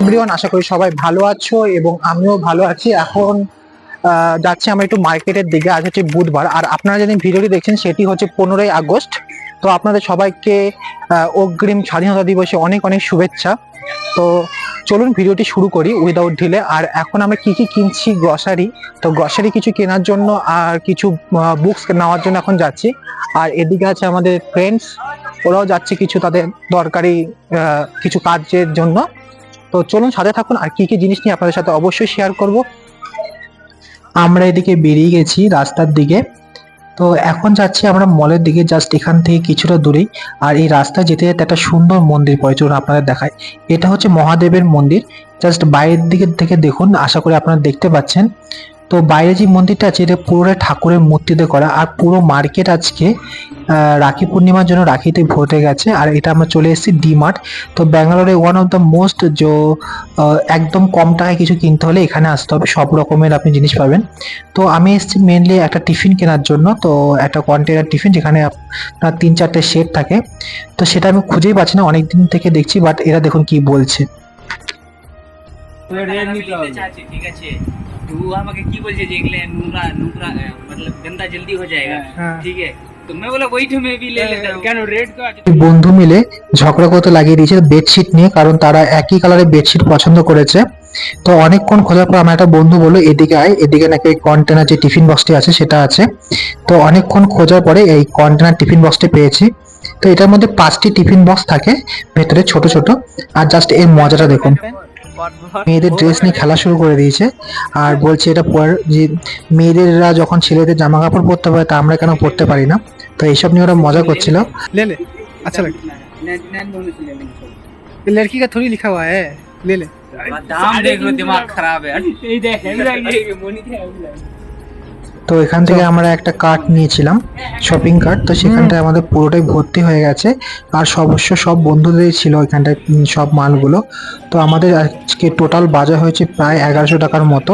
Everyone, আশা করি সবাই ভালো আছো এবং আমিও ভালো আছি। এখন যাচ্ছি আমরা একটু মার্কেটের দিকে। আজ হচ্ছে বুধবার, আর আপনারা যদি ভিডিওটি দেখছেন সেটি হচ্ছে 15ই আগস্ট। তো আপনাদের সবাইকে অগ্রিম স্বাধীনতা দিবসে অনেক অনেক শুভেচ্ছা। তো চলুন ভিডিওটি শুরু করি উইদাউট ডিলে। আর এখন আমরা কি কি কিনছি, গ্রসারি। তো গ্রসারি কিছু কেনার জন্য আর কিছু বুকস নেওয়ার জন্য এখন যাচ্ছি। আর এদিকে আছে আমাদের ফ্রেন্ডস, ওরাও যাচ্ছে কিছু তাদের দরকারি কিছু কাজের জন্য। তো চলুন সাথে থাকুন, আর কি কি জিনিস নিয়ে আপনাদের সাথে অবশ্যই শেয়ার করব। আমরা এদিকে বেরিয়ে গেছি রাস্তার দিকে। তো এখন যাচ্ছি আমরা মলের দিকে, জাস্ট এখান থেকে কিছুটা দূরেই। আর এই রাস্তা যেতে যেতে একটা সুন্দর মন্দির পড়ে, চলুন আপনাদের দেখায়। এটা হচ্ছে মহাদেবের মন্দির। জাস্ট বাইরের দিকে থেকে দেখুন, আশা করি আপনারা দেখতে পাচ্ছেন। তো বাইরে যে মন্দিরটা আছে এটা পুরোটাই ঠাকুরের মূর্তিতে করা। আর পুরো মার্কেট আজকে রাখি পূর্ণিমার জন্য রাখিতে ভরে গেছে। আর এটা আমরা চলে এসেছি ডি মার্ট। তো ব্যাঙ্গালোরে ওয়ান অফ দ্য মোস্ট একদম কম টাকায় কিছু কিনতে হলে এখানে আসতে হবে, সব রকমের আপনি জিনিস পাবেন। তো আমি এসেছি মেনলি একটা টিফিন কেনার জন্য। তো একটা কন্টেনার টিফিন যেখানে আপনার 3-4টে সেট থাকে। তো সেটা আমি খুঁজেই পাচ্ছি না, অনেকদিন থেকে দেখছি, বাট এরা দেখুন কি বলছে। ঠিক আছে, তো वो আমাকে কি বলছে যে এগুলো নোংরা নোংরা मतलब गंदा जल्दी हो जाएगा। ठीक है, तो मैं बोला वही तो मैं भी ले लेता हूं। কেন রেড তো আছে। বন্ধু মিলে ঝগড়া করতে লাগিয়ে দিয়েছে বেডশিট নিয়ে, কারণ তারা একই কালারের বেডশিট পছন্দ করেছে। তো অনেকক্ষণ খোঁজার পর আমার একটা বন্ধু বললো এদিকে আয়, এদিকে নাকি কন্টেনার যে টিফিন বক্সটি আছে সেটা আছে। তো অনেকক্ষণ খোঁজার পরে এই কন্টেনার টিফিন বক্সটি পেয়েছি। তো এটার মধ্যে 5টি টিফিন বক্স থাকে ভেতরে, ছোট ছোট। আর জাস্ট এর মজাটা দেখুন, মেয়েদের ড্রেস নিয়ে খেলা শুরু করে দিয়েছে। আর বলছে এটা যে মেয়েদেররা যখন ছেলেদের জামা কাপড় পরতে পারে তা আমরা কেন পরতে পারি না। তো এইসব নিয়ে ওরা মজা করছিল। ले ले, अच्छा लगता नैन दोनों से ले लेंगे। है। लड़की का थोड़ी लिखा हुआ है, ले ले। दाम देख लो, दिमाग खराब है। ये देख ये मोनी क्या है। তো এখান থেকে আমরা একটা কার্ট নিয়েছিলাম, শপিং কার্ট। তো সেখানটায় আমাদের পুরোটাই ভর্তি হয়ে গেছে। আর সব বন্ধুদেরই ছিল ওইখানটায় সব মালগুলো। তো আমাদের আজকে টোটাল বাজার হয়েছে প্রায় 1100 টাকার মতো।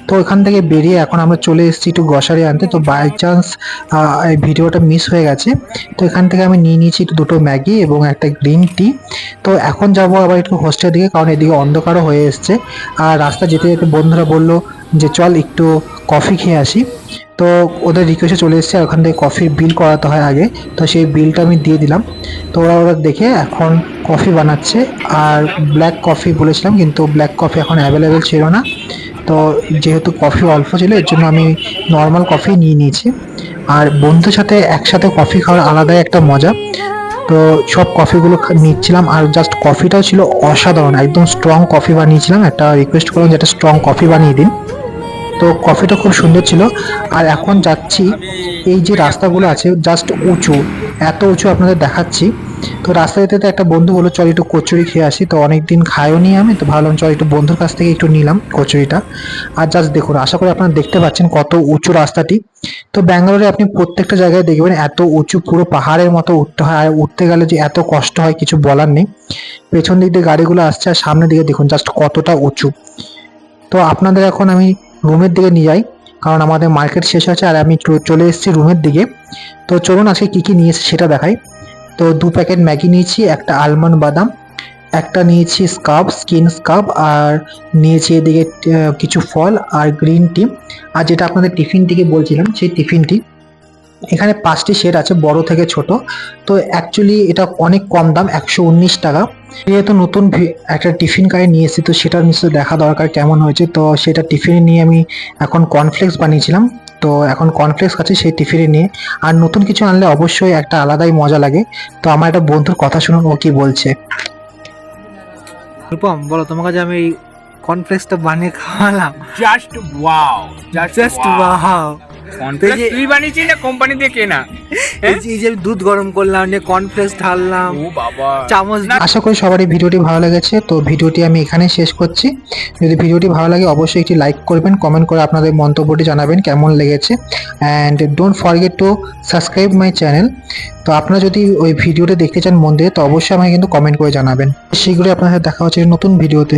তো ওইখান থেকে বেরিয়ে এখন আমরা চলে এসেছি একটু গ্রসারি আনতে। তো বাই চান্স এই ভিডিওটা মিস হয়ে গেছে। তো এখান থেকে আমি নিয়ে নিয়েছি দুটো ম্যাগি এবং একটা গ্রিন টি। তো এখন যাব আবার একটু হোস্টেলের দিকে, কারণ এদিকে অন্ধকারও হয়ে এসছে। আর রাস্তা যেতে যেতে বন্ধুরা বললো যে চল একটু কফি খেয়ে আসি। তো ওদের রিকোয়েস্টে চলে এসেছে, ওখান থেকে কফির বিল করাতে হয় আগে। তো সেই বিলটা আমি দিয়ে দিলাম। তো ওরা দেখে এখন কফি বানাচ্ছে। আর ব্ল্যাক কফি বলেছিলাম, কিন্তু ব্ল্যাক কফি এখন অ্যাভেলেবেল ছিল না। তো যেহেতু কফি অল্প ছিল এর জন্য আমি নর্মাল কফি নিয়ে নিয়েছি। আর বন্ধুর সাথে একসাথে কফি খাওয়ার আলাদাই একটা মজা। তো সব কফিগুলো নিচ্ছিলাম। আর জাস্ট কফিটাও ছিল অসাধারণ, একদম স্ট্রং কফি বানিয়েছিলাম। একটা রিকোয়েস্ট করলাম যে একটা স্ট্রং কফি বানিয়ে দিন। তো কফিটা খুব সুন্দর ছিল। আর এখন যাচ্ছি, এই যে রাস্তাগুলো আছে জাস্ট উঁচু, এত উঁচু আপনাদের দেখাচ্ছি। তো রাস্তা যেতে যেতে একটা বন্ধু বললো চল একটু কচুরি খেয়ে আসি। তো অনেকদিন খাইও নি আমি, তো ভাবলাম চল একটু বন্ধুর কাছ থেকে একটু নিলাম কচুরিটা। আর জাস্ট দেখুন, আশা করি আপনারা দেখতে পাচ্ছেন কত উঁচু রাস্তাটি। তো ব্যাঙ্গালোরে আপনি প্রত্যেকটা জায়গায় দেখবেন এত উঁচু, পুরো পাহাড়ের মতো উঠতে হয়। আর উঠতে গেলে যে এত কষ্ট হয় কিছু বলার নেই। পেছন দিক দিয়ে গাড়িগুলো আসছে, আর সামনের দিকে দেখুন জাস্ট কতটা উঁচু। তো আপনাদের এখন আমি রুমের দিকে নিয়ে যাই, কারণ আমাদের মার্কেট শেষ হয়েছে। আর আমি চলে এসেছি রুমের দিকে। তো চলুন আজকে কি কি নিয়েছি সেটা দেখাই। তো 2 প্যাকেট ম্যাগি নিয়েছি, একটা আলমন্ড বাদাম, একটা নিয়েছি স্কিন স্কাব, আর নিয়েছি এদিকে কিছু ফল আর গ্রিন টি। আর যেটা আপনাদের টিফিন থেকে বলছিলাম সেই টিফিনটি, এখানে 5টি সেট আছে বড় থেকে ছোট। তো অ্যাকচুয়ালি এটা অনেক কম দাম, 119 টাকা। যেহেতু নতুন একটা টিফিন কারে নিয়ে এসেছি, তো সেটা নিশ্চয়ই দেখা দরকার কেমন হয়েছে। তো সেটা টিফিনে নিয়ে আমি এখন কর্নফ্লেক্স বানিয়েছিলাম। তো এখন কর্নফ্লেক্স আছে সেই টিফিনে নিয়ে। আর নতুন কিছু আনলে অবশ্যই একটা আলাদাই মজা লাগে। তো আমার একটা বন্ধুর কথা শুনুন ও কি বলছে। রূপম বলো, তোমাকে যে আমি এই কর্নফ্লেক্সটা বানিয়ে খাওয়ালাম, জাস্ট ওয়াও, জাস্ট ওয়াও। কনফ্লেক্স তুই বানিয়েছিস না কোম্পানি থেকে কেনা? এই যে দুধ গরম করলাম, নিয়ে কর্নফ্লেক্স ঢাললাম, ও বাবা, চামচ। আশা করি সবারই ভিডিওটি ভালো লেগেছে। তো ভিডিওটি আমি এখানে শেষ করছি। যদি ভিডিওটি ভালো লাগে অবশ্যই একটি লাইক করবেন, কমেন্ট করে আপনাদের মন্তব্যটি জানাবেন কেমন লেগেছে। And don't forget to subscribe my channel. তো আপনারা যদি ওই ভিডিওটা দেখতে চান মন দিয়ে, তো অবশ্যই আমাকে কিন্তু কমেন্ট করে জানাবেন। শীঘ্রই আপনার সাথে দেখা হচ্ছে নতুন ভিডিওতে।